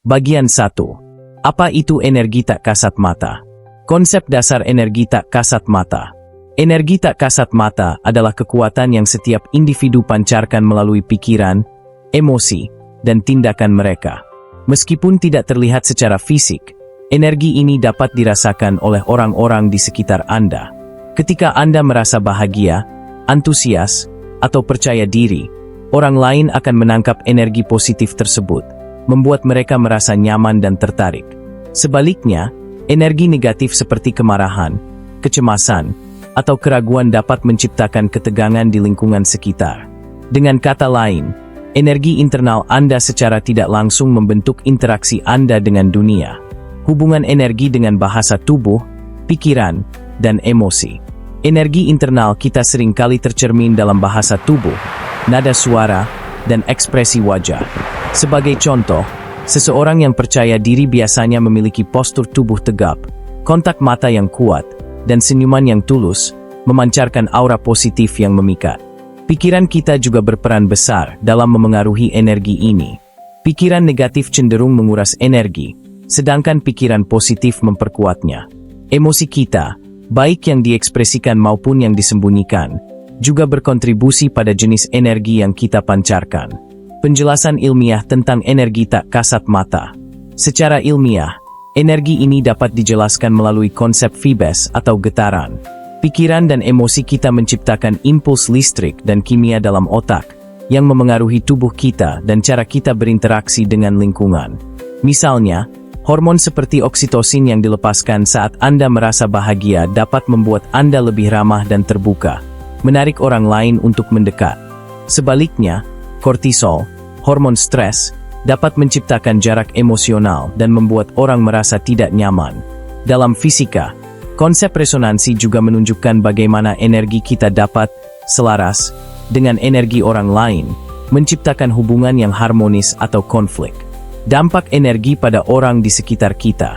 Bagian 1. Apa itu energi tak kasat mata? Konsep dasar energi tak kasat mata. Energi tak kasat mata adalah kekuatan yang setiap individu pancarkan melalui pikiran, emosi, dan tindakan mereka. Meskipun tidak terlihat secara fisik, energi ini dapat dirasakan oleh orang-orang di sekitar Anda. Ketika Anda merasa bahagia, antusias, atau percaya diri, orang lain akan menangkap energi positif tersebut, membuat mereka merasa nyaman dan tertarik. Sebaliknya, energi negatif seperti kemarahan, kecemasan, atau keraguan dapat menciptakan ketegangan di lingkungan sekitar. Dengan kata lain, energi internal Anda secara tidak langsung membentuk interaksi Anda dengan dunia. Hubungan energi dengan bahasa tubuh, pikiran, dan emosi. Energi internal kita seringkali tercermin dalam bahasa tubuh, nada suara, dan ekspresi wajah. Sebagai contoh, seseorang yang percaya diri biasanya memiliki postur tubuh tegap, kontak mata yang kuat, dan senyuman yang tulus, memancarkan aura positif yang memikat. Pikiran kita juga berperan besar dalam memengaruhi energi ini. Pikiran negatif cenderung menguras energi, sedangkan pikiran positif memperkuatnya. Emosi kita, baik yang diekspresikan maupun yang disembunyikan, juga berkontribusi pada jenis energi yang kita pancarkan. Penjelasan ilmiah tentang energi tak kasat mata. Secara ilmiah, energi ini dapat dijelaskan melalui konsep vibes atau getaran. Pikiran dan emosi kita menciptakan impuls listrik dan kimia dalam otak, yang memengaruhi tubuh kita dan cara kita berinteraksi dengan lingkungan. Misalnya, hormon seperti oksitosin yang dilepaskan saat Anda merasa bahagia dapat membuat Anda lebih ramah dan terbuka, menarik orang lain untuk mendekat. Sebaliknya, kortisol, hormon stres, dapat menciptakan jarak emosional dan membuat orang merasa tidak nyaman. Dalam fisika, konsep resonansi juga menunjukkan bagaimana energi kita dapat selaras dengan energi orang lain, menciptakan hubungan yang harmonis atau konflik. Dampak energi pada orang di sekitar kita.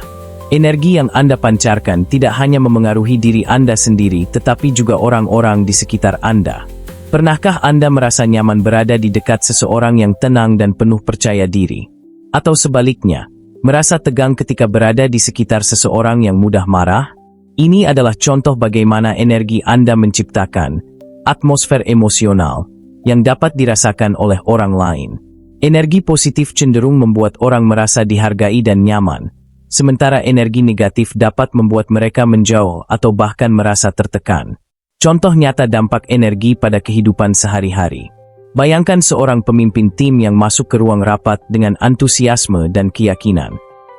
Energi yang Anda pancarkan tidak hanya memengaruhi diri Anda sendiri, tetapi juga orang-orang di sekitar Anda. Pernahkah Anda merasa nyaman berada di dekat seseorang yang tenang dan penuh percaya diri? Atau sebaliknya, merasa tegang ketika berada di sekitar seseorang yang mudah marah? Ini adalah contoh bagaimana energi Anda menciptakan atmosfer emosional yang dapat dirasakan oleh orang lain. Energi positif cenderung membuat orang merasa dihargai dan nyaman, sementara energi negatif dapat membuat mereka menjauh atau bahkan merasa tertekan. Contoh nyata dampak energi pada kehidupan sehari-hari. Bayangkan seorang pemimpin tim yang masuk ke ruang rapat dengan antusiasme dan keyakinan.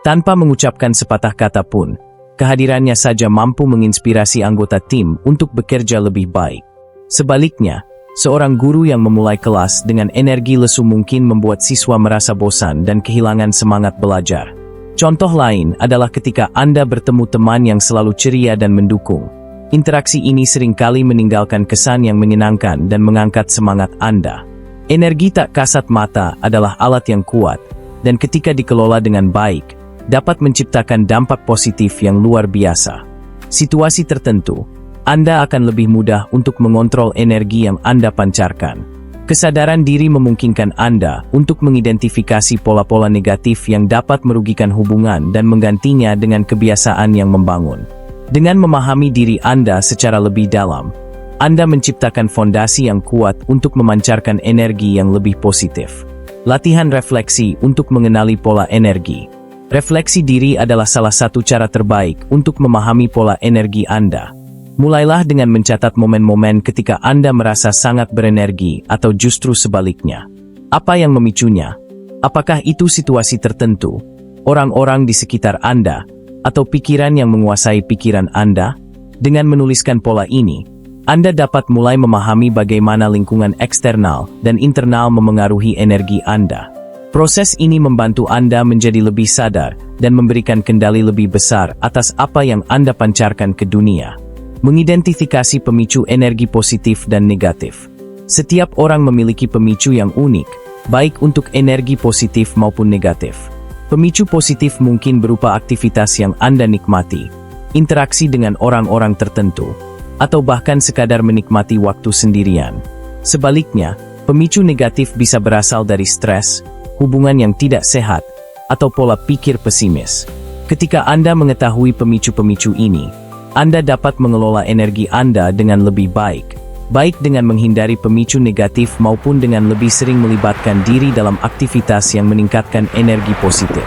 Tanpa mengucapkan sepatah kata pun, kehadirannya saja mampu menginspirasi anggota tim untuk bekerja lebih baik. Sebaliknya, seorang guru yang memulai kelas dengan energi lesu mungkin membuat siswa merasa bosan dan kehilangan semangat belajar. Contoh lain adalah ketika Anda bertemu teman yang selalu ceria dan mendukung. Interaksi ini seringkali meninggalkan kesan yang menyenangkan dan mengangkat semangat Anda. Energi tak kasat mata adalah alat yang kuat, dan ketika dikelola dengan baik, dapat menciptakan dampak positif yang luar biasa. Situasi tertentu, Anda akan lebih mudah untuk mengontrol energi yang Anda pancarkan. Kesadaran diri memungkinkan Anda untuk mengidentifikasi pola-pola negatif yang dapat merugikan hubungan dan menggantinya dengan kebiasaan yang membangun. Dengan memahami diri Anda secara lebih dalam, Anda menciptakan fondasi yang kuat untuk memancarkan energi yang lebih positif. Latihan refleksi untuk mengenali pola energi. Refleksi diri adalah salah satu cara terbaik untuk memahami pola energi Anda. Mulailah dengan mencatat momen-momen ketika Anda merasa sangat berenergi atau justru sebaliknya. Apa yang memicunya? Apakah itu situasi tertentu, orang-orang di sekitar Anda, atau pikiran yang menguasai pikiran Anda? Dengan menuliskan pola ini, Anda dapat mulai memahami bagaimana lingkungan eksternal dan internal memengaruhi energi Anda. Proses ini membantu Anda menjadi lebih sadar dan memberikan kendali lebih besar atas apa yang Anda pancarkan ke dunia. Mengidentifikasi pemicu energi positif dan negatif. Setiap orang memiliki pemicu yang unik, baik untuk energi positif maupun negatif. Pemicu positif mungkin berupa aktivitas yang Anda nikmati, interaksi dengan orang-orang tertentu, atau bahkan sekadar menikmati waktu sendirian. Sebaliknya, pemicu negatif bisa berasal dari stres, hubungan yang tidak sehat, atau pola pikir pesimis. Ketika Anda mengetahui pemicu-pemicu ini, Anda dapat mengelola energi Anda dengan lebih baik, baik dengan menghindari pemicu negatif maupun dengan lebih sering melibatkan diri dalam aktivitas yang meningkatkan energi positif.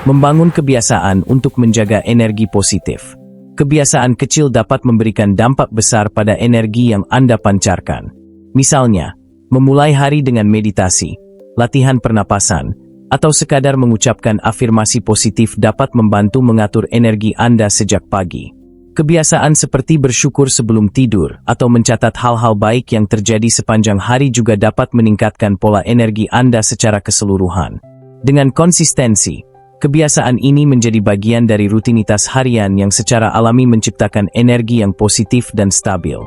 Membangun kebiasaan untuk menjaga energi positif. Kebiasaan kecil dapat memberikan dampak besar pada energi yang Anda pancarkan. Misalnya, memulai hari dengan meditasi, latihan pernapasan, atau sekadar mengucapkan afirmasi positif dapat membantu mengatur energi Anda sejak pagi. Kebiasaan seperti bersyukur sebelum tidur atau mencatat hal-hal baik yang terjadi sepanjang hari juga dapat meningkatkan pola energi Anda secara keseluruhan. Dengan konsistensi, kebiasaan ini menjadi bagian dari rutinitas harian yang secara alami menciptakan energi yang positif dan stabil.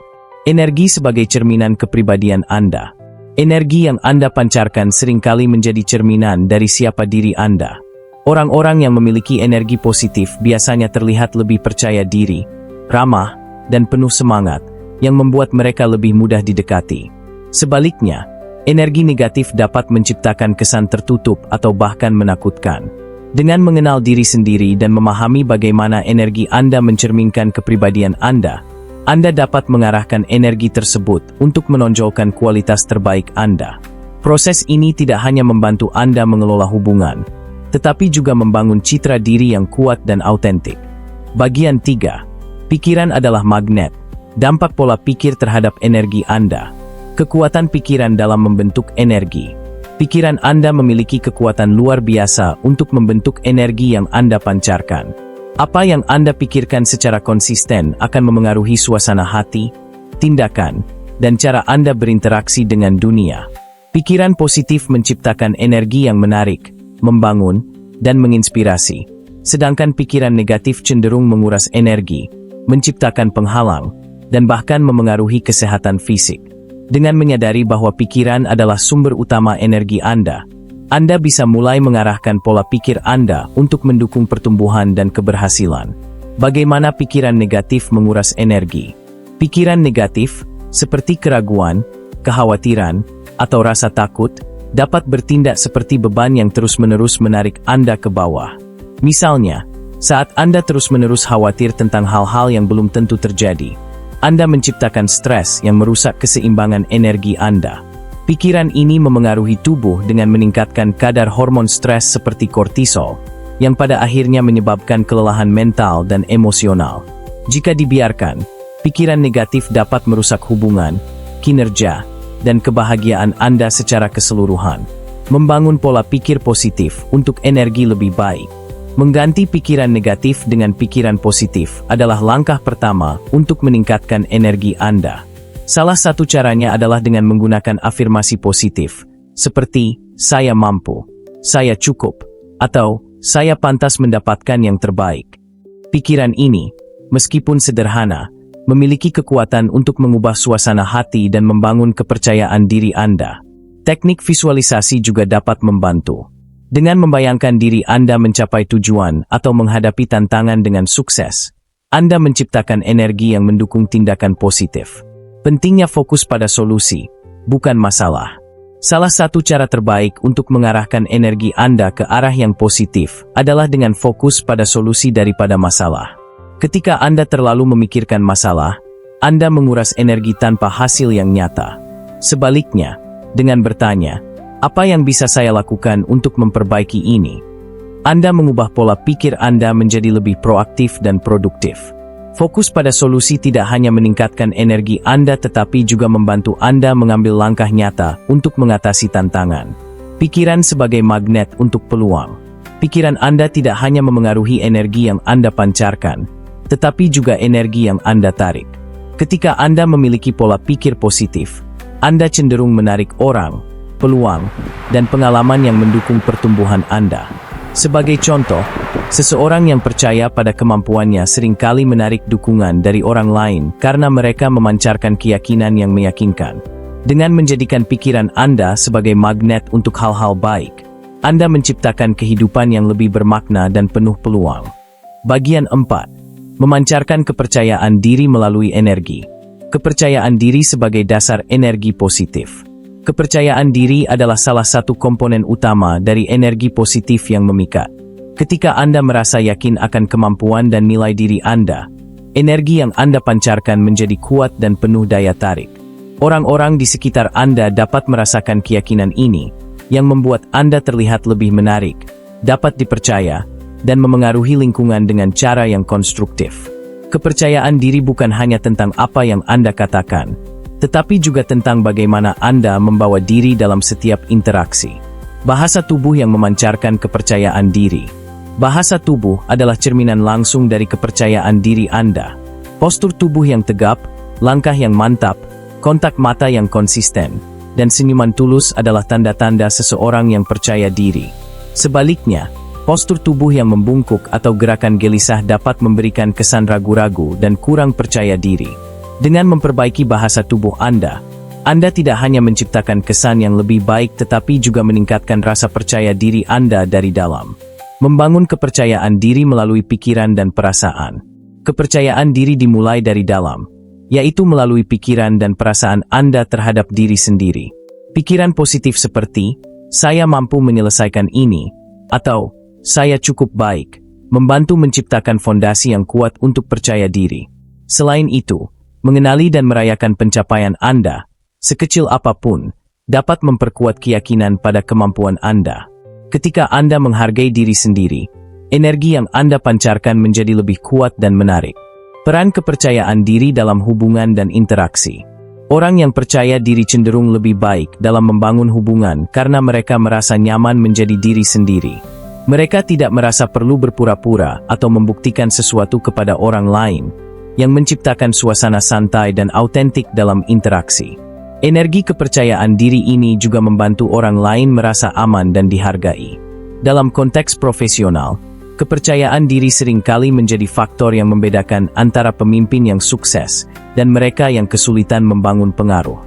Energi sebagai cerminan kepribadian Anda. Energi yang Anda pancarkan seringkali menjadi cerminan dari siapa diri Anda. Orang-orang yang memiliki energi positif biasanya terlihat lebih percaya diri, ramah, dan penuh semangat, yang membuat mereka lebih mudah didekati. Sebaliknya, energi negatif dapat menciptakan kesan tertutup atau bahkan menakutkan. Dengan mengenal diri sendiri dan memahami bagaimana energi Anda mencerminkan kepribadian Anda dapat mengarahkan energi tersebut untuk menonjolkan kualitas terbaik Anda. Proses ini tidak hanya membantu Anda mengelola hubungan, tetapi juga membangun citra diri yang kuat dan autentik. Bagian 3. Pikiran adalah magnet. Dampak pola pikir terhadap energi Anda. Kekuatan pikiran dalam membentuk energi. Pikiran Anda memiliki kekuatan luar biasa untuk membentuk energi yang Anda pancarkan. Apa yang Anda pikirkan secara konsisten akan memengaruhi suasana hati, tindakan, dan cara Anda berinteraksi dengan dunia. Pikiran positif menciptakan energi yang menarik, membangun, dan menginspirasi. Sedangkan pikiran negatif cenderung menguras energi, menciptakan penghalang, dan bahkan memengaruhi kesehatan fisik. Dengan menyadari bahwa pikiran adalah sumber utama energi Anda bisa mulai mengarahkan pola pikir Anda untuk mendukung pertumbuhan dan keberhasilan. Bagaimana pikiran negatif menguras energi? Pikiran negatif, seperti keraguan, kekhawatiran, atau rasa takut, dapat bertindak seperti beban yang terus-menerus menarik Anda ke bawah. Misalnya, saat Anda terus-menerus khawatir tentang hal-hal yang belum tentu terjadi, Anda menciptakan stres yang merusak keseimbangan energi Anda. Pikiran ini memengaruhi tubuh dengan meningkatkan kadar hormon stres seperti kortisol, yang pada akhirnya menyebabkan kelelahan mental dan emosional. Jika dibiarkan, pikiran negatif dapat merusak hubungan, kinerja, dan kebahagiaan Anda secara keseluruhan. Membangun pola pikir positif untuk energi lebih baik. Mengganti pikiran negatif dengan pikiran positif adalah langkah pertama untuk meningkatkan energi Anda. Salah satu caranya adalah dengan menggunakan afirmasi positif, seperti "saya mampu", "saya cukup", atau "saya pantas mendapatkan yang terbaik". Pikiran ini, meskipun sederhana, memiliki kekuatan untuk mengubah suasana hati dan membangun kepercayaan diri Anda. Teknik visualisasi juga dapat membantu. Dengan membayangkan diri Anda mencapai tujuan atau menghadapi tantangan dengan sukses, Anda menciptakan energi yang mendukung tindakan positif. Pentingnya fokus pada solusi, bukan masalah. Salah satu cara terbaik untuk mengarahkan energi Anda ke arah yang positif adalah dengan fokus pada solusi daripada masalah. Ketika Anda terlalu memikirkan masalah, Anda menguras energi tanpa hasil yang nyata. Sebaliknya, dengan bertanya, "Apa yang bisa saya lakukan untuk memperbaiki ini?" Anda mengubah pola pikir Anda menjadi lebih proaktif dan produktif. Fokus pada solusi tidak hanya meningkatkan energi Anda tetapi juga membantu Anda mengambil langkah nyata untuk mengatasi tantangan. Pikiran sebagai magnet untuk peluang. Pikiran Anda tidak hanya memengaruhi energi yang Anda pancarkan, tetapi juga energi yang Anda tarik. Ketika Anda memiliki pola pikir positif, Anda cenderung menarik orang, peluang, dan pengalaman yang mendukung pertumbuhan Anda. Sebagai contoh, seseorang yang percaya pada kemampuannya seringkali menarik dukungan dari orang lain karena mereka memancarkan keyakinan yang meyakinkan. Dengan menjadikan pikiran Anda sebagai magnet untuk hal-hal baik, Anda menciptakan kehidupan yang lebih bermakna dan penuh peluang. Bagian 4. Memancarkan kepercayaan diri melalui energi. Kepercayaan diri sebagai dasar energi positif. Kepercayaan diri adalah salah satu komponen utama dari energi positif yang memikat. Ketika Anda merasa yakin akan kemampuan dan nilai diri Anda, energi yang Anda pancarkan menjadi kuat dan penuh daya tarik. Orang-orang di sekitar Anda dapat merasakan keyakinan ini, yang membuat Anda terlihat lebih menarik, dapat dipercaya, dan memengaruhi lingkungan dengan cara yang konstruktif. Kepercayaan diri bukan hanya tentang apa yang Anda katakan, tetapi juga tentang bagaimana Anda membawa diri dalam setiap interaksi. Bahasa tubuh yang memancarkan kepercayaan diri. Bahasa tubuh adalah cerminan langsung dari kepercayaan diri Anda. Postur tubuh yang tegap, langkah yang mantap, kontak mata yang konsisten, dan senyuman tulus adalah tanda-tanda seseorang yang percaya diri. Sebaliknya, postur tubuh yang membungkuk atau gerakan gelisah dapat memberikan kesan ragu-ragu dan kurang percaya diri. Dengan memperbaiki bahasa tubuh Anda tidak hanya menciptakan kesan yang lebih baik tetapi juga meningkatkan rasa percaya diri Anda dari dalam. Membangun kepercayaan diri melalui pikiran dan perasaan. Kepercayaan diri dimulai dari dalam, yaitu melalui pikiran dan perasaan Anda terhadap diri sendiri. Pikiran positif seperti, "Saya mampu menyelesaikan ini," atau "Saya cukup baik," membantu menciptakan fondasi yang kuat untuk percaya diri. Selain itu, mengenali dan merayakan pencapaian Anda, sekecil apapun, dapat memperkuat keyakinan pada kemampuan Anda. Ketika Anda menghargai diri sendiri, energi yang Anda pancarkan menjadi lebih kuat dan menarik. Peran kepercayaan diri dalam hubungan dan interaksi. Orang yang percaya diri cenderung lebih baik dalam membangun hubungan karena mereka merasa nyaman menjadi diri sendiri. Mereka tidak merasa perlu berpura-pura atau membuktikan sesuatu kepada orang lain, yang menciptakan suasana santai dan autentik dalam interaksi. Energi kepercayaan diri ini juga membantu orang lain merasa aman dan dihargai. Dalam konteks profesional, kepercayaan diri seringkali menjadi faktor yang membedakan antara pemimpin yang sukses dan mereka yang kesulitan membangun pengaruh.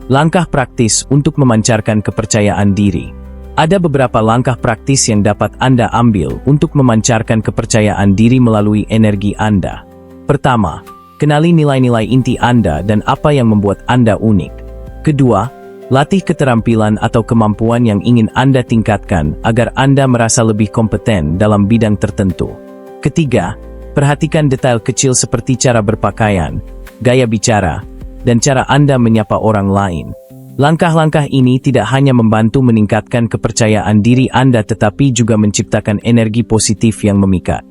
Langkah praktis untuk memancarkan kepercayaan diri. Ada beberapa langkah praktis yang dapat Anda ambil untuk memancarkan kepercayaan diri melalui energi Anda. Pertama, kenali nilai-nilai inti Anda dan apa yang membuat Anda unik. Kedua, latih keterampilan atau kemampuan yang ingin Anda tingkatkan agar Anda merasa lebih kompeten dalam bidang tertentu. Ketiga, perhatikan detail kecil seperti cara berpakaian, gaya bicara, dan cara Anda menyapa orang lain. Langkah-langkah ini tidak hanya membantu meningkatkan kepercayaan diri Anda tetapi juga menciptakan energi positif yang memikat.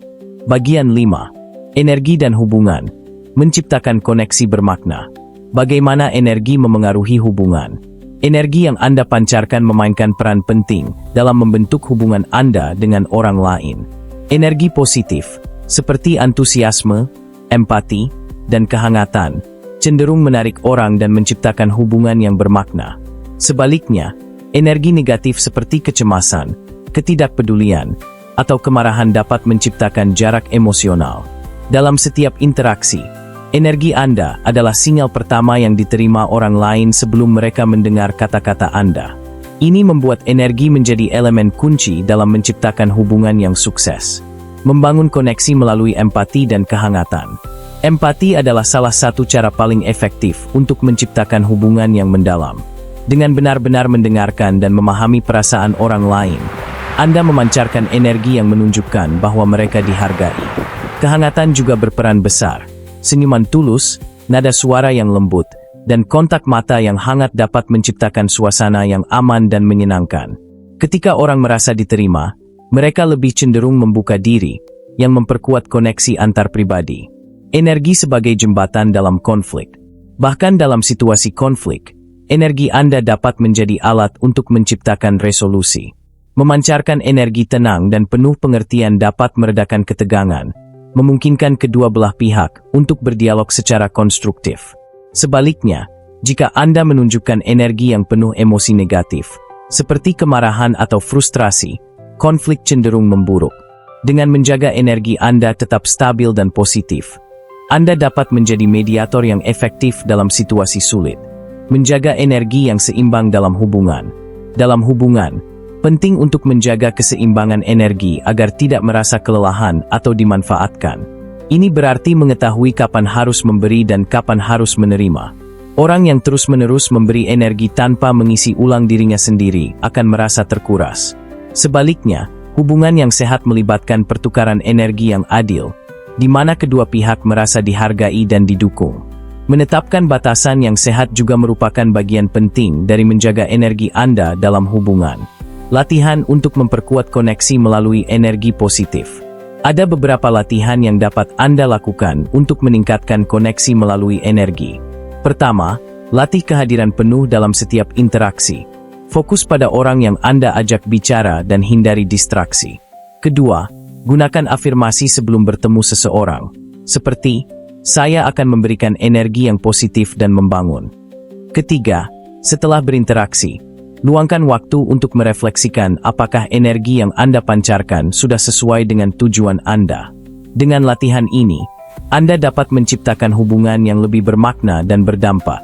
Bagian 5. Energi dan hubungan. Menciptakan koneksi bermakna. Bagaimana energi memengaruhi hubungan? Energi yang Anda pancarkan memainkan peran penting dalam membentuk hubungan Anda dengan orang lain. Energi positif, seperti antusiasme, empati, dan kehangatan, cenderung menarik orang dan menciptakan hubungan yang bermakna. Sebaliknya, energi negatif seperti kecemasan, ketidakpedulian, atau kemarahan dapat menciptakan jarak emosional. Dalam setiap interaksi, energi Anda adalah sinyal pertama yang diterima orang lain sebelum mereka mendengar kata-kata Anda. Ini membuat energi menjadi elemen kunci dalam menciptakan hubungan yang sukses. Membangun koneksi melalui empati dan kehangatan. Empati adalah salah satu cara paling efektif untuk menciptakan hubungan yang mendalam. Dengan benar-benar mendengarkan dan memahami perasaan orang lain, Anda memancarkan energi yang menunjukkan bahwa mereka dihargai. Kehangatan juga berperan besar. Senyuman tulus, nada suara yang lembut, dan kontak mata yang hangat dapat menciptakan suasana yang aman dan menyenangkan. Ketika orang merasa diterima, mereka lebih cenderung membuka diri, yang memperkuat koneksi antar pribadi. Energi sebagai jembatan dalam konflik. Bahkan dalam situasi konflik, energi Anda dapat menjadi alat untuk menciptakan resolusi. Memancarkan energi tenang dan penuh pengertian dapat meredakan ketegangan, memungkinkan kedua belah pihak untuk berdialog secara konstruktif. Sebaliknya, jika Anda menunjukkan energi yang penuh emosi negatif, seperti kemarahan atau frustrasi, konflik cenderung memburuk. Dengan menjaga energi Anda tetap stabil dan positif, Anda dapat menjadi mediator yang efektif dalam situasi sulit. Menjaga energi yang seimbang dalam hubungan. Dalam hubungan, penting untuk menjaga keseimbangan energi agar tidak merasa kelelahan atau dimanfaatkan. Ini berarti mengetahui kapan harus memberi dan kapan harus menerima. Orang yang terus-menerus memberi energi tanpa mengisi ulang dirinya sendiri akan merasa terkuras. Sebaliknya, Hubungan yang sehat melibatkan pertukaran energi yang adil, di mana kedua pihak merasa dihargai dan didukung. Menetapkan batasan yang sehat juga merupakan bagian penting dari menjaga energi Anda dalam hubungan. Latihan untuk memperkuat koneksi melalui energi positif. Ada beberapa latihan yang dapat Anda lakukan untuk meningkatkan koneksi melalui energi. Pertama, latih kehadiran penuh dalam setiap interaksi. Fokus pada orang yang Anda ajak bicara dan hindari distraksi. Kedua, gunakan afirmasi sebelum bertemu seseorang, seperti, "Saya akan memberikan energi yang positif dan membangun." Ketiga, setelah berinteraksi, luangkan waktu untuk merefleksikan apakah energi yang Anda pancarkan sudah sesuai dengan tujuan Anda. Dengan latihan ini, Anda dapat menciptakan hubungan yang lebih bermakna dan berdampak.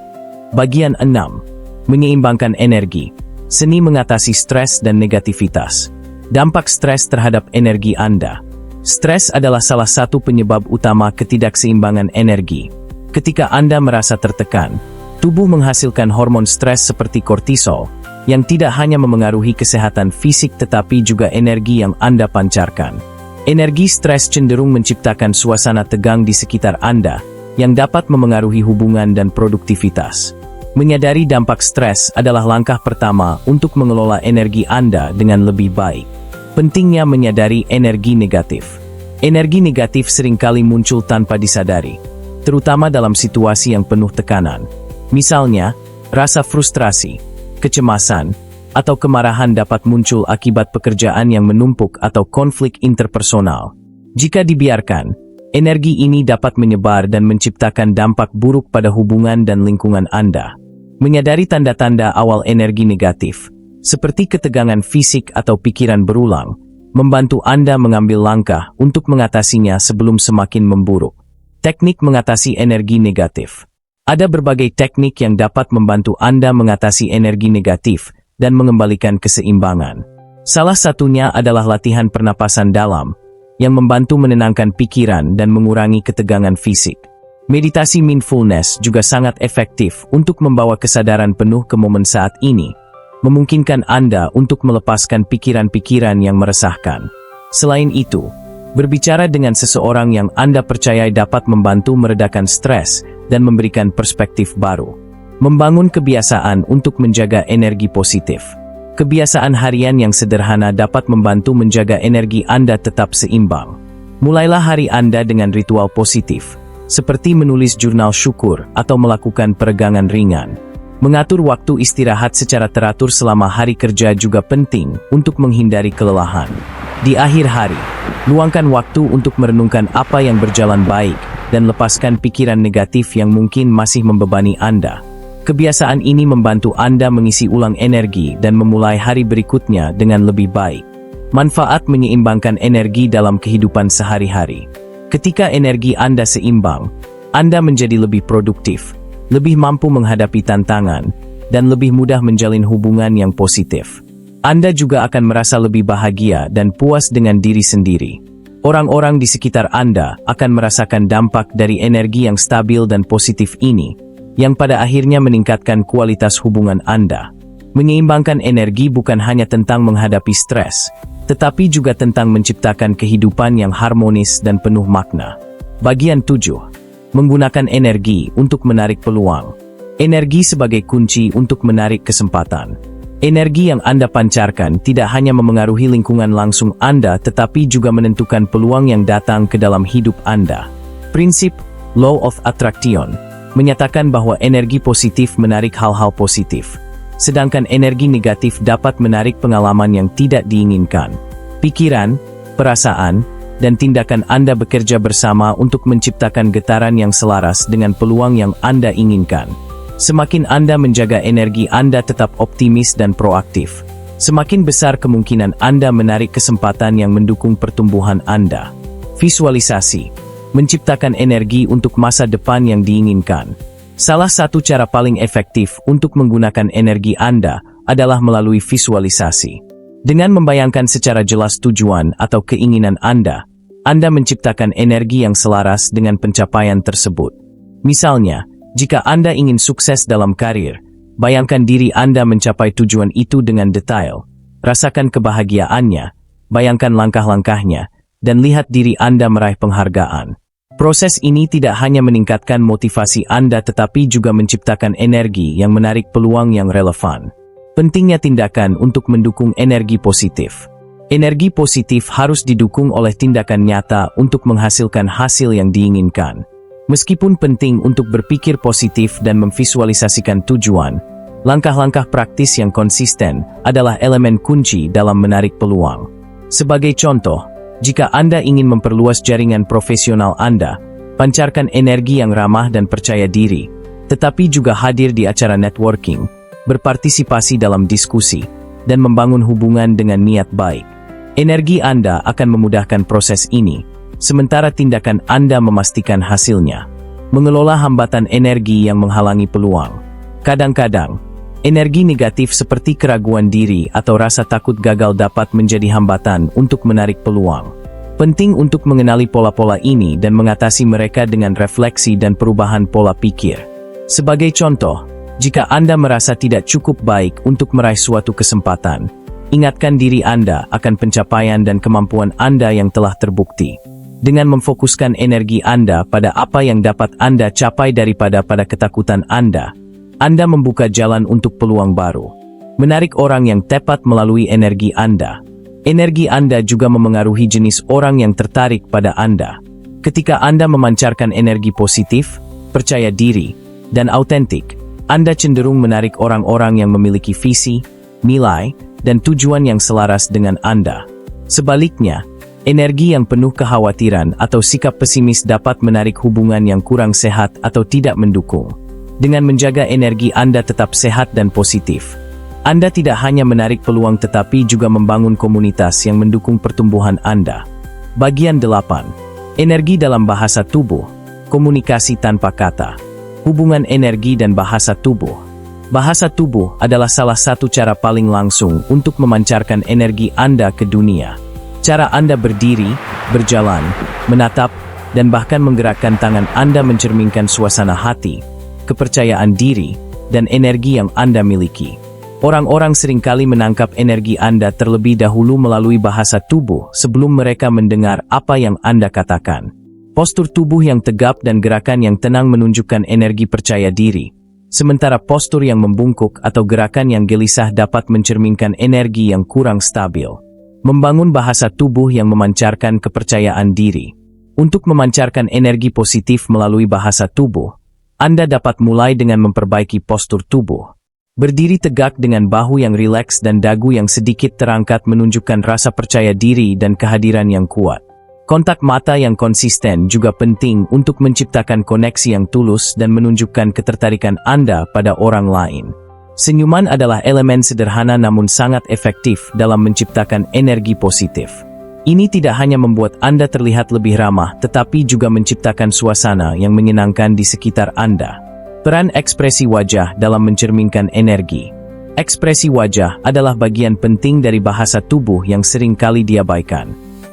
Bagian 6. Menyeimbangkan energi. Seni mengatasi stres dan negativitas. Dampak stres terhadap energi Anda. Stres adalah salah satu penyebab utama ketidakseimbangan energi. Ketika Anda merasa tertekan, tubuh menghasilkan hormon stres seperti kortisol, yang tidak hanya memengaruhi kesehatan fisik tetapi juga energi yang Anda pancarkan. Energi stres cenderung menciptakan suasana tegang di sekitar Anda, yang dapat memengaruhi hubungan dan produktivitas. Menyadari dampak stres adalah langkah pertama untuk mengelola energi Anda dengan lebih baik. Pentingnya menyadari energi negatif. Energi negatif seringkali muncul tanpa disadari, terutama dalam situasi yang penuh tekanan. Misalnya, rasa frustrasi, kecemasan, atau kemarahan dapat muncul akibat pekerjaan yang menumpuk atau konflik interpersonal. Jika dibiarkan, energi ini dapat menyebar dan menciptakan dampak buruk pada hubungan dan lingkungan Anda. Menyadari tanda-tanda awal energi negatif, seperti ketegangan fisik atau pikiran berulang, membantu Anda mengambil langkah untuk mengatasinya sebelum semakin memburuk. Teknik mengatasi energi negatif. Ada berbagai teknik yang dapat membantu Anda mengatasi energi negatif dan mengembalikan keseimbangan. Salah satunya adalah latihan pernapasan dalam, yang membantu menenangkan pikiran dan mengurangi ketegangan fisik. Meditasi mindfulness juga sangat efektif untuk membawa kesadaran penuh ke momen saat ini, memungkinkan Anda untuk melepaskan pikiran-pikiran yang meresahkan. Selain itu, berbicara dengan seseorang yang Anda percayai dapat membantu meredakan stres dan memberikan perspektif baru. Membangun kebiasaan untuk menjaga energi positif. Kebiasaan harian yang sederhana dapat membantu menjaga energi Anda tetap seimbang. Mulailah hari Anda dengan ritual positif, seperti menulis jurnal syukur atau melakukan peregangan ringan. Mengatur waktu istirahat secara teratur selama hari kerja juga penting untuk menghindari kelelahan. Di akhir hari, luangkan waktu untuk merenungkan apa yang berjalan baik dan lepaskan pikiran negatif yang mungkin masih membebani Anda. Kebiasaan ini membantu Anda mengisi ulang energi dan memulai hari berikutnya dengan lebih baik. Manfaat menyeimbangkan energi dalam kehidupan sehari-hari. Ketika energi Anda seimbang, Anda menjadi lebih produktif, lebih mampu menghadapi tantangan, dan lebih mudah menjalin hubungan yang positif. Anda juga akan merasa lebih bahagia dan puas dengan diri sendiri. Orang-orang di sekitar Anda akan merasakan dampak dari energi yang stabil dan positif ini, yang pada akhirnya meningkatkan kualitas hubungan Anda. Menyeimbangkan energi bukan hanya tentang menghadapi stres, tetapi juga tentang menciptakan kehidupan yang harmonis dan penuh makna. Bagian 7. Menggunakan energi untuk menarik peluang. Energi sebagai kunci untuk menarik kesempatan. Energi yang Anda pancarkan tidak hanya memengaruhi lingkungan langsung Anda tetapi juga menentukan peluang yang datang ke dalam hidup Anda. Prinsip Law of Attraction menyatakan bahwa energi positif menarik hal-hal positif, sedangkan energi negatif dapat menarik pengalaman yang tidak diinginkan. Pikiran, perasaan, dan tindakan Anda bekerja bersama untuk menciptakan getaran yang selaras dengan peluang yang Anda inginkan. Semakin Anda menjaga energi Anda tetap optimis dan proaktif, semakin besar kemungkinan Anda menarik kesempatan yang mendukung pertumbuhan Anda. Visualisasi, menciptakan energi untuk masa depan yang diinginkan. Salah satu cara paling efektif untuk menggunakan energi Anda adalah melalui visualisasi. Dengan membayangkan secara jelas tujuan atau keinginan Anda menciptakan energi yang selaras dengan pencapaian tersebut. Misalnya, jika Anda ingin sukses dalam karir, bayangkan diri Anda mencapai tujuan itu dengan detail. Rasakan kebahagiaannya, bayangkan langkah-langkahnya, dan lihat diri Anda meraih penghargaan. Proses ini tidak hanya meningkatkan motivasi Anda tetapi juga menciptakan energi yang menarik peluang yang relevan. Pentingnya tindakan untuk mendukung energi positif. Energi positif harus didukung oleh tindakan nyata untuk menghasilkan hasil yang diinginkan. Meskipun penting untuk berpikir positif dan memvisualisasikan tujuan, langkah-langkah praktis yang konsisten adalah elemen kunci dalam menarik peluang. Sebagai contoh, jika Anda ingin memperluas jaringan profesional Anda, pancarkan energi yang ramah dan percaya diri, tetapi juga hadir di acara networking, berpartisipasi dalam diskusi, dan membangun hubungan dengan niat baik. Energi Anda akan memudahkan proses ini, sementara tindakan Anda memastikan hasilnya. Mengelola hambatan energi yang menghalangi peluang. Kadang-kadang, energi negatif seperti keraguan diri atau rasa takut gagal dapat menjadi hambatan untuk menarik peluang. Penting untuk mengenali pola-pola ini dan mengatasi mereka dengan refleksi dan perubahan pola pikir. Sebagai contoh, jika Anda merasa tidak cukup baik untuk meraih suatu kesempatan, ingatkan diri Anda akan pencapaian dan kemampuan Anda yang telah terbukti. Dengan memfokuskan energi Anda pada apa yang dapat Anda capai daripada pada ketakutan Anda membuka jalan untuk peluang baru. Menarik orang yang tepat melalui energi Anda. Energi Anda juga memengaruhi jenis orang yang tertarik pada Anda. Ketika Anda memancarkan energi positif, percaya diri, dan autentik, Anda cenderung menarik orang-orang yang memiliki visi, nilai, dan tujuan yang selaras dengan Anda. Sebaliknya, energi yang penuh kekhawatiran atau sikap pesimis dapat menarik hubungan yang kurang sehat atau tidak mendukung. Dengan menjaga energi Anda tetap sehat dan positif, Anda tidak hanya menarik peluang tetapi juga membangun komunitas yang mendukung pertumbuhan Anda. Bagian 8. Energi dalam bahasa tubuh. Komunikasi tanpa kata. Hubungan energi dan bahasa tubuh. Bahasa tubuh adalah salah satu cara paling langsung untuk memancarkan energi Anda ke dunia. Cara Anda berdiri, berjalan, menatap, dan bahkan menggerakkan tangan Anda mencerminkan suasana hati, kepercayaan diri, dan energi yang Anda miliki. Orang-orang seringkali menangkap energi Anda terlebih dahulu melalui bahasa tubuh sebelum mereka mendengar apa yang Anda katakan. Postur tubuh yang tegap dan gerakan yang tenang menunjukkan energi percaya diri, sementara postur yang membungkuk atau gerakan yang gelisah dapat mencerminkan energi yang kurang stabil. Membangun bahasa tubuh yang memancarkan kepercayaan diri. Untuk memancarkan energi positif melalui bahasa tubuh, Anda dapat mulai dengan memperbaiki postur tubuh. Berdiri tegak dengan bahu yang rileks dan dagu yang sedikit terangkat menunjukkan rasa percaya diri dan kehadiran yang kuat. Kontak mata yang konsisten juga penting untuk menciptakan koneksi yang tulus dan menunjukkan ketertarikan Anda pada orang lain. Senyuman adalah elemen sederhana namun sangat efektif dalam menciptakan energi positif. Ini tidak hanya membuat Anda terlihat lebih ramah, tetapi juga menciptakan suasana yang menyenangkan di sekitar Anda. Peran ekspresi wajah dalam mencerminkan energi. Ekspresi wajah adalah bagian penting dari bahasa tubuh yang sering kali diabaikan.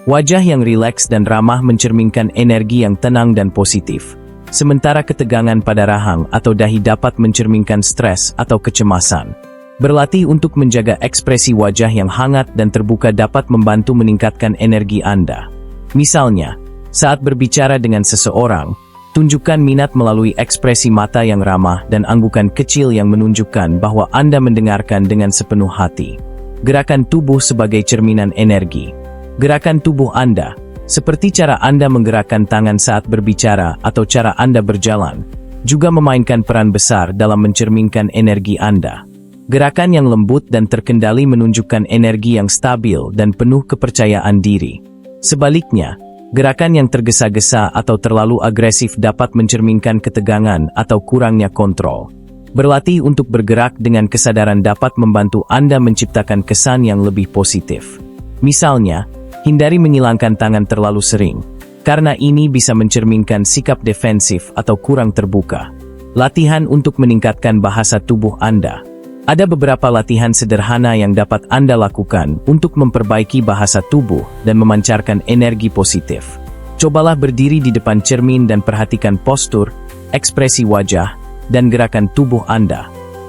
Wajah yang rileks dan ramah mencerminkan energi yang tenang dan positif. Sementara ketegangan pada rahang atau dahi dapat mencerminkan stres atau kecemasan. Berlatih untuk menjaga ekspresi wajah yang hangat dan terbuka dapat membantu meningkatkan energi Anda. Misalnya, saat berbicara dengan seseorang, tunjukkan minat melalui ekspresi mata yang ramah dan anggukan kecil yang menunjukkan bahwa Anda mendengarkan dengan sepenuh hati. Gerakan tubuh sebagai cerminan energi. Gerakan tubuh Anda, seperti cara Anda menggerakkan tangan saat berbicara atau cara Anda berjalan, juga memainkan peran besar dalam mencerminkan energi Anda. Gerakan yang lembut dan terkendali menunjukkan energi yang stabil dan penuh kepercayaan diri. Sebaliknya, gerakan yang tergesa-gesa atau terlalu agresif dapat mencerminkan ketegangan atau kurangnya kontrol. Berlatih untuk bergerak dengan kesadaran dapat membantu Anda menciptakan kesan yang lebih positif. Misalnya, hindari menyilangkan tangan terlalu sering, karena ini bisa mencerminkan sikap defensif atau kurang terbuka. Latihan untuk meningkatkan bahasa tubuh Anda. Ada beberapa latihan sederhana yang dapat Anda lakukan untuk memperbaiki bahasa tubuh dan memancarkan energi positif. Cobalah berdiri di depan cermin dan perhatikan postur, ekspresi wajah, dan gerakan tubuh Anda.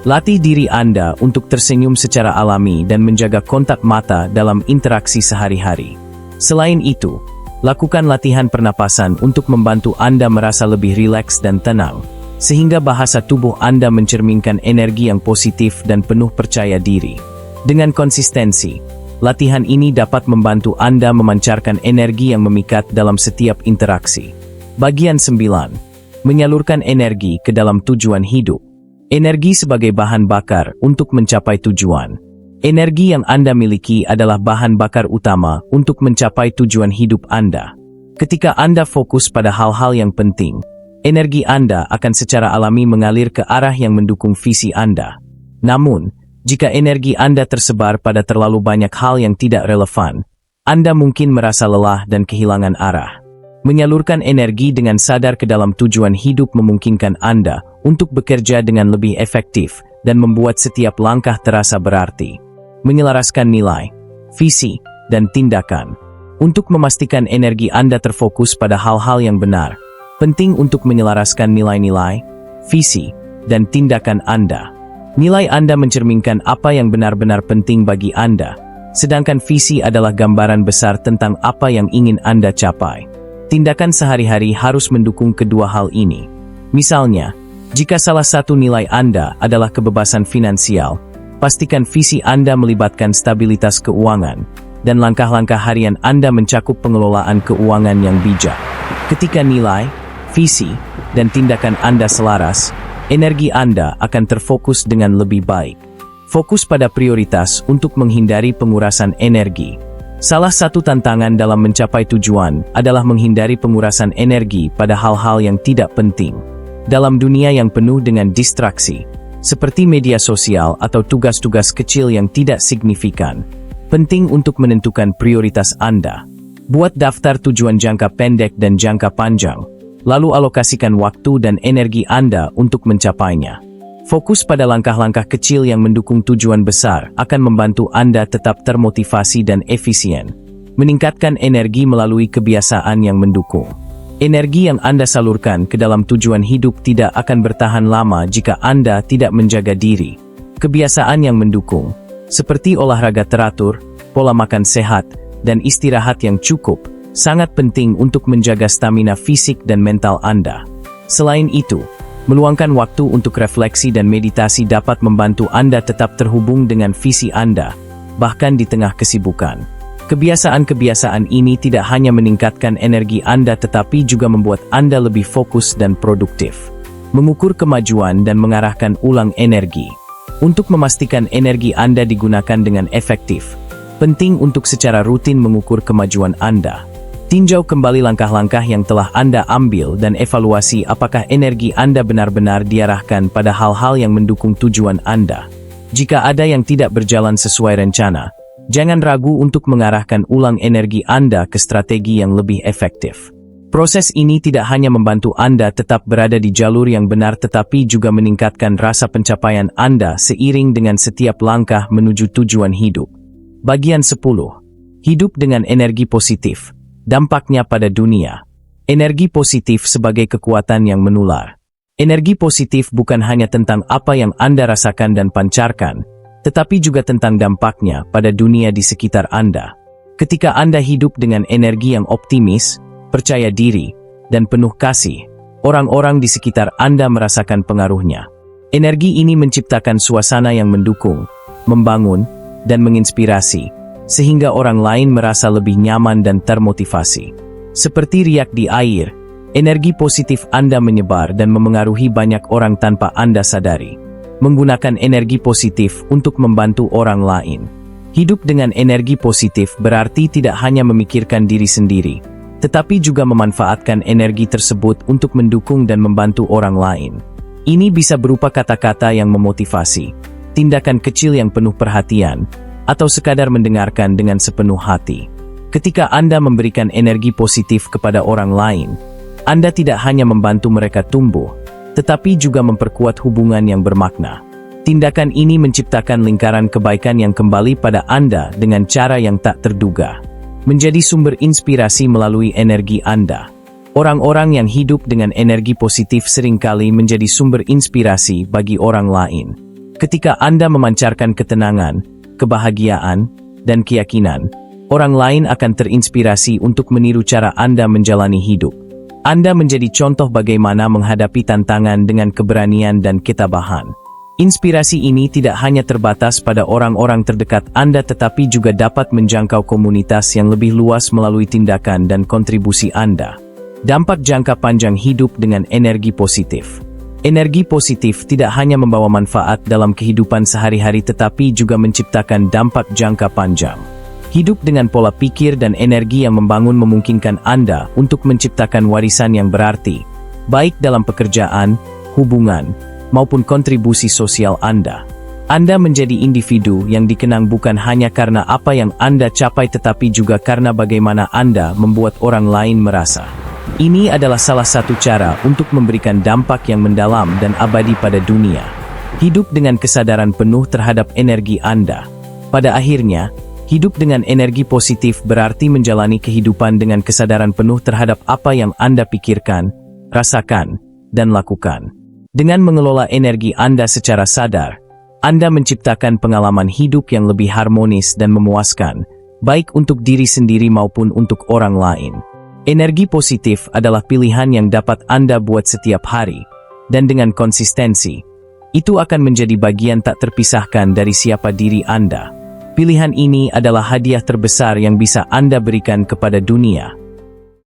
Latih diri Anda untuk tersenyum secara alami dan menjaga kontak mata dalam interaksi sehari-hari. Selain itu, lakukan latihan pernapasan untuk membantu Anda merasa lebih rileks dan tenang, sehingga bahasa tubuh Anda mencerminkan energi yang positif dan penuh percaya diri. Dengan konsistensi, latihan ini dapat membantu Anda memancarkan energi yang memikat dalam setiap interaksi. Bagian 9. Menyalurkan energi ke dalam tujuan hidup. Energi sebagai bahan bakar untuk mencapai tujuan. Energi yang Anda miliki adalah bahan bakar utama untuk mencapai tujuan hidup Anda. Ketika Anda fokus pada hal-hal yang penting, energi Anda akan secara alami mengalir ke arah yang mendukung visi Anda. Namun, jika energi Anda tersebar pada terlalu banyak hal yang tidak relevan, Anda mungkin merasa lelah dan kehilangan arah. Menyalurkan energi dengan sadar ke dalam tujuan hidup memungkinkan Anda untuk bekerja dengan lebih efektif dan membuat setiap langkah terasa berarti. Menyelaraskan nilai, visi, dan tindakan. Untuk memastikan energi Anda terfokus pada hal-hal yang benar, penting untuk menyelaraskan nilai-nilai, visi, dan tindakan Anda. Nilai Anda mencerminkan apa yang benar-benar penting bagi Anda, sedangkan visi adalah gambaran besar tentang apa yang ingin Anda capai. Tindakan sehari-hari harus mendukung kedua hal ini. Misalnya, jika salah satu nilai Anda adalah kebebasan finansial, pastikan visi Anda melibatkan stabilitas keuangan, dan langkah-langkah harian Anda mencakup pengelolaan keuangan yang bijak. Ketika nilai, visi, dan tindakan Anda selaras, energi Anda akan terfokus dengan lebih baik. Fokus pada prioritas untuk menghindari pengurasan energi. Salah satu tantangan dalam mencapai tujuan adalah menghindari pengurasan energi pada hal-hal yang tidak penting. Dalam dunia yang penuh dengan distraksi, seperti media sosial atau tugas-tugas kecil yang tidak signifikan, penting untuk menentukan prioritas Anda. Buat daftar tujuan jangka pendek dan jangka panjang, lalu alokasikan waktu dan energi Anda untuk mencapainya. Fokus pada langkah-langkah kecil yang mendukung tujuan besar akan membantu Anda tetap termotivasi dan efisien. Meningkatkan energi melalui kebiasaan yang mendukung. Energi yang Anda salurkan ke dalam tujuan hidup tidak akan bertahan lama jika Anda tidak menjaga diri. Kebiasaan yang mendukung, seperti olahraga teratur, pola makan sehat, dan istirahat yang cukup, sangat penting untuk menjaga stamina fisik dan mental Anda. Selain itu, meluangkan waktu untuk refleksi dan meditasi dapat membantu Anda tetap terhubung dengan visi Anda, bahkan di tengah kesibukan. Kebiasaan-kebiasaan ini tidak hanya meningkatkan energi Anda tetapi juga membuat Anda lebih fokus dan produktif. Mengukur kemajuan dan mengarahkan ulang energi. Untuk memastikan energi Anda digunakan dengan efektif, penting untuk secara rutin mengukur kemajuan Anda. Tinjau kembali langkah-langkah yang telah Anda ambil dan evaluasi apakah energi Anda benar-benar diarahkan pada hal-hal yang mendukung tujuan Anda. Jika ada yang tidak berjalan sesuai rencana, jangan ragu untuk mengarahkan ulang energi Anda ke strategi yang lebih efektif. Proses ini tidak hanya membantu Anda tetap berada di jalur yang benar tetapi juga meningkatkan rasa pencapaian Anda seiring dengan setiap langkah menuju tujuan hidup. Bagian 10. Hidup dengan energi positif. Dampaknya pada dunia. Energi positif sebagai kekuatan yang menular. Energi positif bukan hanya tentang apa yang Anda rasakan dan pancarkan, tetapi juga tentang dampaknya pada dunia di sekitar Anda. Ketika Anda hidup dengan energi yang optimis, percaya diri, dan penuh kasih, orang-orang di sekitar Anda merasakan pengaruhnya. Energi ini menciptakan suasana yang mendukung, membangun, dan menginspirasi, sehingga orang lain merasa lebih nyaman dan termotivasi. Seperti riak di air, energi positif Anda menyebar dan memengaruhi banyak orang tanpa Anda sadari. Menggunakan energi positif untuk membantu orang lain. Hidup dengan energi positif berarti tidak hanya memikirkan diri sendiri, tetapi juga memanfaatkan energi tersebut untuk mendukung dan membantu orang lain. Ini bisa berupa kata-kata yang memotivasi, tindakan kecil yang penuh perhatian, atau sekadar mendengarkan dengan sepenuh hati. Ketika Anda memberikan energi positif kepada orang lain, Anda tidak hanya membantu mereka tumbuh, tetapi juga memperkuat hubungan yang bermakna. Tindakan ini menciptakan lingkaran kebaikan yang kembali pada Anda dengan cara yang tak terduga. Menjadi sumber inspirasi melalui energi Anda. Orang-orang yang hidup dengan energi positif seringkali menjadi sumber inspirasi bagi orang lain. Ketika Anda memancarkan ketenangan, kebahagiaan, dan keyakinan, orang lain akan terinspirasi untuk meniru cara Anda menjalani hidup. Anda menjadi contoh bagaimana menghadapi tantangan dengan keberanian dan ketabahan. Inspirasi ini tidak hanya terbatas pada orang-orang terdekat Anda tetapi juga dapat menjangkau komunitas yang lebih luas melalui tindakan dan kontribusi Anda. Dampak jangka panjang hidup dengan energi positif. Energi positif tidak hanya membawa manfaat dalam kehidupan sehari-hari tetapi juga menciptakan dampak jangka panjang. Hidup dengan pola pikir dan energi yang membangun memungkinkan Anda untuk menciptakan warisan yang berarti, baik dalam pekerjaan, hubungan, maupun kontribusi sosial Anda. Anda menjadi individu yang dikenang bukan hanya karena apa yang Anda capai tetapi juga karena bagaimana Anda membuat orang lain merasa. Ini adalah salah satu cara untuk memberikan dampak yang mendalam dan abadi pada dunia. Hidup dengan kesadaran penuh terhadap energi Anda. Pada akhirnya, hidup dengan energi positif berarti menjalani kehidupan dengan kesadaran penuh terhadap apa yang Anda pikirkan, rasakan, dan lakukan. Dengan mengelola energi Anda secara sadar, Anda menciptakan pengalaman hidup yang lebih harmonis dan memuaskan, baik untuk diri sendiri maupun untuk orang lain. Energi positif adalah pilihan yang dapat Anda buat setiap hari, dan dengan konsistensi, itu akan menjadi bagian tak terpisahkan dari siapa diri Anda. Pilihan ini adalah hadiah terbesar yang bisa Anda berikan kepada dunia.